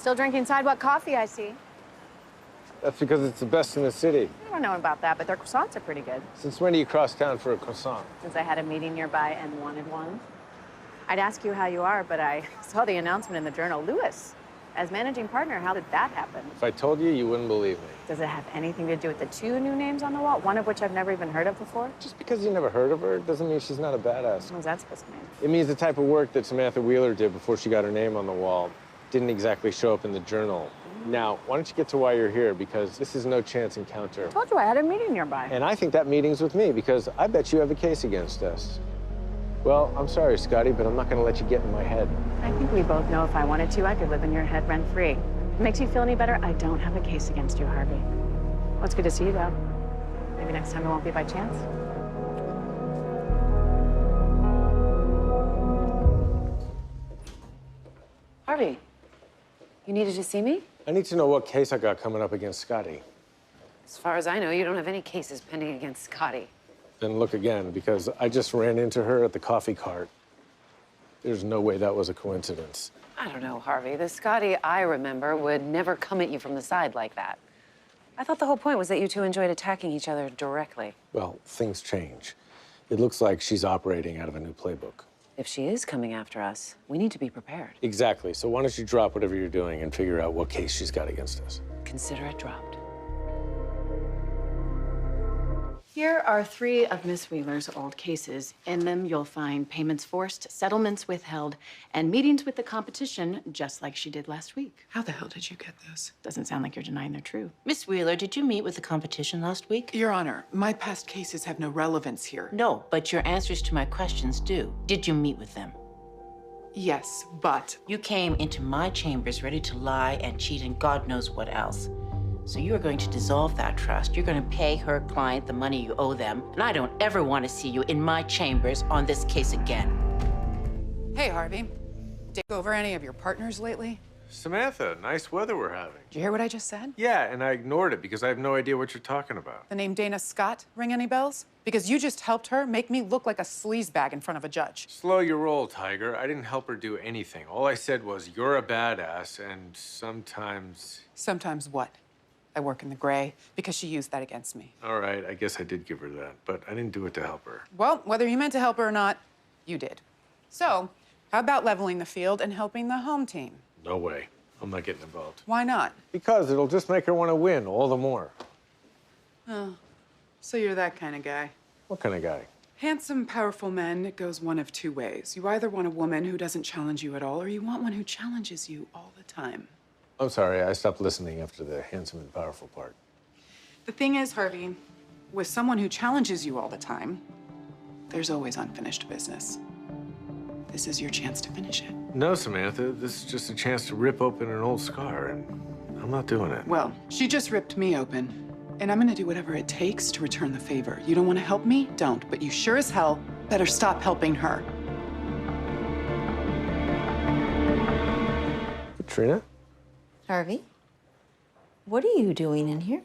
Still drinking sidewalk coffee, I see. That's because it's the best in the city. I don't know about that, but their croissants are pretty good. Since when do you cross town for a croissant? Since I had a meeting nearby and wanted one. I'd ask you how you are, but I saw the announcement in the Journal. Lewis, as managing partner, how did that happen? If I told you, you wouldn't believe me. Does it have anything to do with the 2 new names on the wall, one of which I've never even heard of before? Just because you never heard of her doesn't mean she's not a badass. What was that supposed to mean? It means the type of work that Samantha Wheeler did before she got her name on the wall didn't exactly show up in the Journal. Now, why don't you get to why you're here, because this is no chance encounter. I told you I had a meeting nearby. And I think that meeting's with me, because I bet you have a case against us. Well, I'm sorry, Scottie, but I'm not going to let you get in my head. I think we both know if I wanted to, I could live in your head rent-free. If it makes you feel any better, I don't have a case against you, Harvey. Well, it's good to see you, though. Maybe next time it won't be by chance. Harvey, you needed to see me? I need to know what case I got coming up against Scottie. As far as I know, you don't have any cases pending against Scottie. Then look again, because I just ran into her at the coffee cart. There's no way that was a coincidence. I don't know, Harvey. The Scottie I remember would never come at you from the side like that. I thought the whole point was that you two enjoyed attacking each other directly. Well, things change. It looks like she's operating out of a new playbook. If she is coming after us, we need to be prepared. Exactly. So why don't you drop whatever you're doing and figure out what case she's got against us? Consider it dropped. Here are 3 of Miss Wheeler's old cases. In them, you'll find payments forced, settlements withheld, and meetings with the competition, just like she did last week. How the hell did you get those? Doesn't sound like you're denying they're true. Miss Wheeler, did you meet with the competition last week? Your Honor, my past cases have no relevance here. No, but your answers to my questions do. Did you meet with them? Yes, but... You came into my chambers ready to lie and cheat and God knows what else. So you are going to dissolve that trust. You're going to pay her client the money you owe them. And I don't ever want to see you in my chambers on this case again. Hey, Harvey. Take over any of your partners lately? Samantha, nice weather we're having. Did you hear what I just said? Yeah, and I ignored it because I have no idea what you're talking about. The name Dana Scott ring any bells? Because you just helped her make me look like a sleazebag in front of a judge. Slow your roll, Tiger. I didn't help her do anything. All I said was, you're a badass, and sometimes... Sometimes what? I work in the gray because she used that against me. All right, I guess I did give her that, but I didn't do it to help her. Well, whether you meant to help her or not, you did. So, how about leveling the field and helping the home team? No way. I'm not getting involved. Why not? Because it'll just make her want to win all the more. Oh, so you're that kind of guy. What kind of guy? Handsome, powerful men, it goes one of 2 ways. You either want a woman who doesn't challenge you at all, or you want one who challenges you all the time. I'm sorry, I stopped listening after the handsome and powerful part. The thing is, Harvey, with someone who challenges you all the time, there's always unfinished business. This is your chance to finish it. No, Samantha, this is just a chance to rip open an old scar, and I'm not doing it. Well, she just ripped me open, and I'm gonna do whatever it takes to return the favor. You don't want to help me? Don't. But you sure as hell better stop helping her. Katrina? Harvey, what are you doing in here?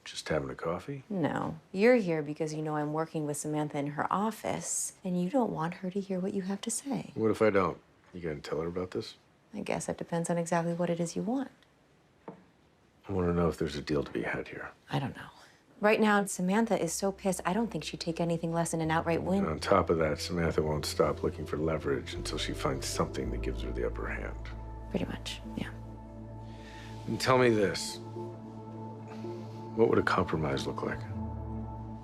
Just having a coffee? No, you're here because you know I'm working with Samantha in her office, and you don't want her to hear what you have to say. What if I don't? You gonna tell her about this? I guess it depends on exactly what it is you want. I want to know if there's a deal to be had here. I don't know. Right now, Samantha is so pissed, I don't think she'd take anything less than an outright win. And on top of that, Samantha won't stop looking for leverage until she finds something that gives her the upper hand. Pretty much, yeah. And tell me this. What would a compromise look like?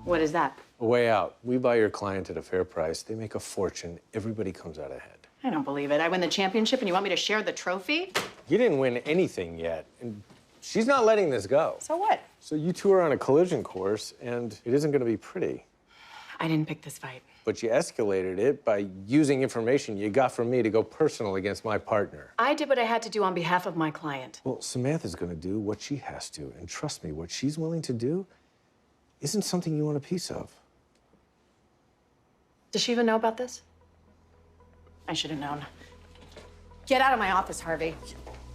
What is that? A way out. We buy your client at a fair price. They make a fortune. Everybody comes out ahead. I don't believe it. I win the championship and you want me to share the trophy? You didn't win anything yet, and she's not letting this go. So what? So you two are on a collision course, and it isn't going to be pretty. I didn't pick this fight. But you escalated it by using information you got from me to go personal against my partner. I did what I had to do on behalf of my client. Well, Samantha's going to do what she has to, and trust me, what she's willing to do isn't something you want a piece of. Does she even know about this? I should have known. Get out of my office, Harvey.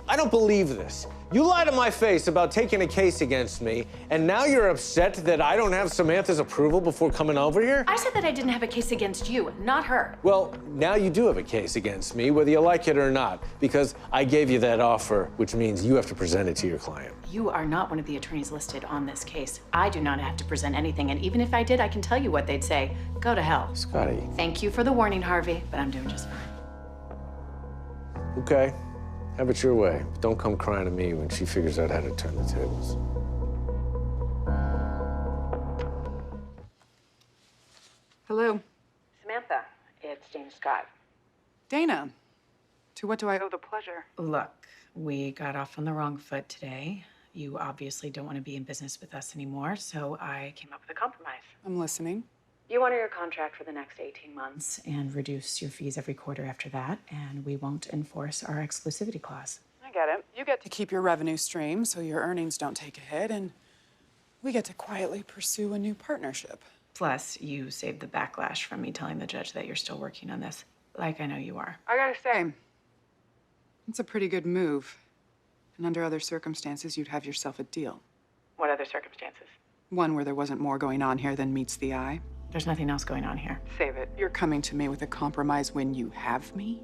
I don't believe this. You lied to my face about taking a case against me, and now you're upset that I don't have Samantha's approval before coming over here? I said that I didn't have a case against you, not her. Well, now you do have a case against me, whether you like it or not, because I gave you that offer, which means you have to present it to your client. You are not one of the attorneys listed on this case. I do not have to present anything, and even if I did, I can tell you what they'd say. Go to hell. Scottie. Thank you for the warning, Harvey, but I'm doing just fine. Okay, have it your way. But don't come crying to me when she figures out how to turn the tables. Hello. Samantha, it's James Scott. Dana. To what do I owe the pleasure? Look, we got off on the wrong foot today. You obviously don't want to be in business with us anymore, so I came up with a compromise. I'm listening. You honor your contract for the next 18 months and reduce your fees every quarter after that, and we won't enforce our exclusivity clause. I get it. You get to keep your revenue stream so your earnings don't take a hit, and we get to quietly pursue a new partnership. Plus, you saved the backlash from me telling the judge that you're still working on this, like I know you are. I gotta say, it's a pretty good move. And under other circumstances, you'd have yourself a deal. What other circumstances? One where there wasn't more going on here than meets the eye. There's nothing else going on here. Save it. You're coming to me with a compromise when you have me?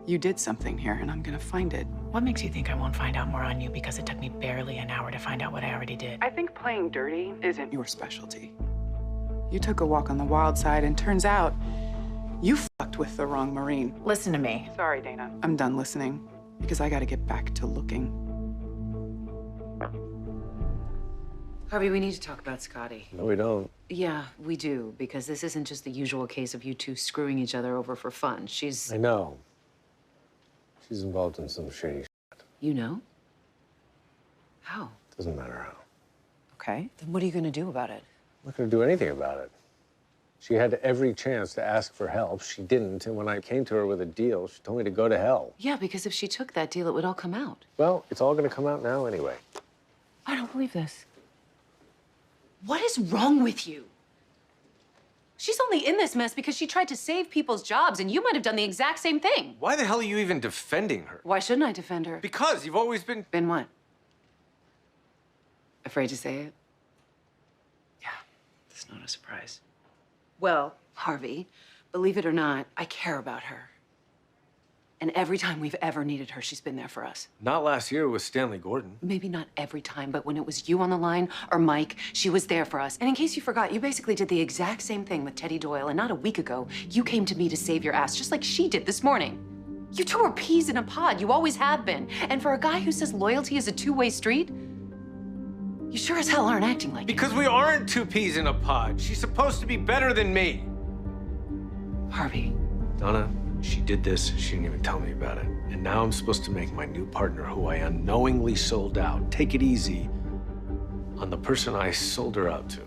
You did something here, and I'm gonna find it. What makes you think I won't find out more on you because it took me barely an hour to find out what I already did? I think playing dirty isn't your specialty. You took a walk on the wild side, and turns out you fucked with the wrong Marine. Listen to me. Sorry, Dana. I'm done listening, because I gotta get back to looking. Harvey, we need to talk about Scottie. No, we don't. Yeah, we do, because this isn't just the usual case of you two screwing each other over for fun. She's... I know. She's involved in some shady shit. You know? How? Doesn't matter how. Okay. Then what are you gonna do about it? I'm not gonna do anything about it. She had every chance to ask for help. She didn't, and when I came to her with a deal, she told me to go to hell. Yeah, because if she took that deal, it would all come out. Well, it's all gonna come out now anyway. I don't believe this. What is wrong with you? She's only in this mess because she tried to save people's jobs, and you might have done the exact same thing. Why the hell are you even defending her? Why shouldn't I defend her? Because you've always been... Been what? Afraid to say it? Yeah, it's not a surprise. Well, Harvey, believe it or not, I care about her. And every time we've ever needed her, she's been there for us. Not last year with Stanley Gordon. Maybe not every time, but when it was you on the line or Mike, she was there for us. And in case you forgot, you basically did the exact same thing with Teddy Doyle. And not a week ago, you came to me to save your ass, just like she did this morning. You two are peas in a pod. You always have been. And for a guy who says loyalty is a two-way street, you sure as hell aren't acting like it. Because we aren't two peas in a pod. She's supposed to be better than me. Harvey. Donna, she did this. She didn't even tell me about it. And now I'm supposed to make my new partner, who I unknowingly sold out, take it easy on the person I sold her out to.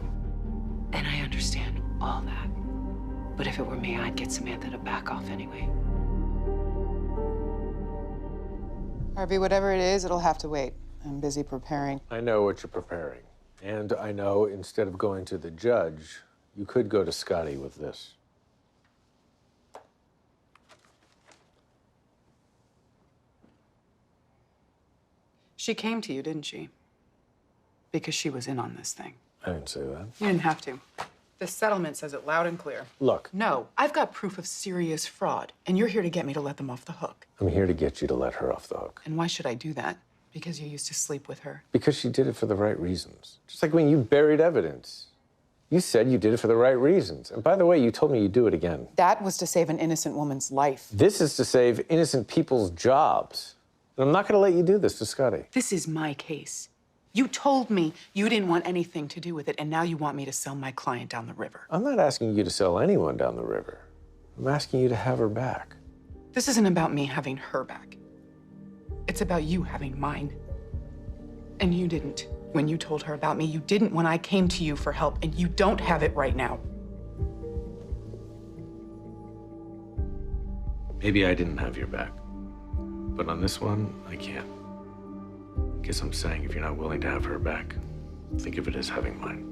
And I understand all that. But if it were me, I'd get Samantha to back off anyway. Harvey, whatever it is, it'll have to wait. I'm busy preparing. I know what you're preparing. And I know instead of going to the judge, you could go to Scottie with this. She came to you, didn't she? Because she was in on this thing. I didn't say that. You didn't have to. The settlement says it loud and clear. Look, No, I've got proof of serious fraud, and you're here to get me to let them off the hook. I'm here to get you to let her off the hook. And why should I do that? Because you used to sleep with her. Because she did it for the right reasons. Just like when you buried evidence. You said you did it for the right reasons. And by the way, you told me you'd do it again. That was to save an innocent woman's life. This is to save innocent people's jobs. And I'm not going to let you do this to Scottie. This is my case. You told me you didn't want anything to do with it, and now you want me to sell my client down the river. I'm not asking you to sell anyone down the river. I'm asking you to have her back. This isn't about me having her back. It's about you having mine. And you didn't. When you told her about me, you didn't when I came to you for help, and you don't have it right now. Maybe I didn't have your back. But on this one, I can't. Guess I'm saying if you're not willing to have her back, think of it as having mine.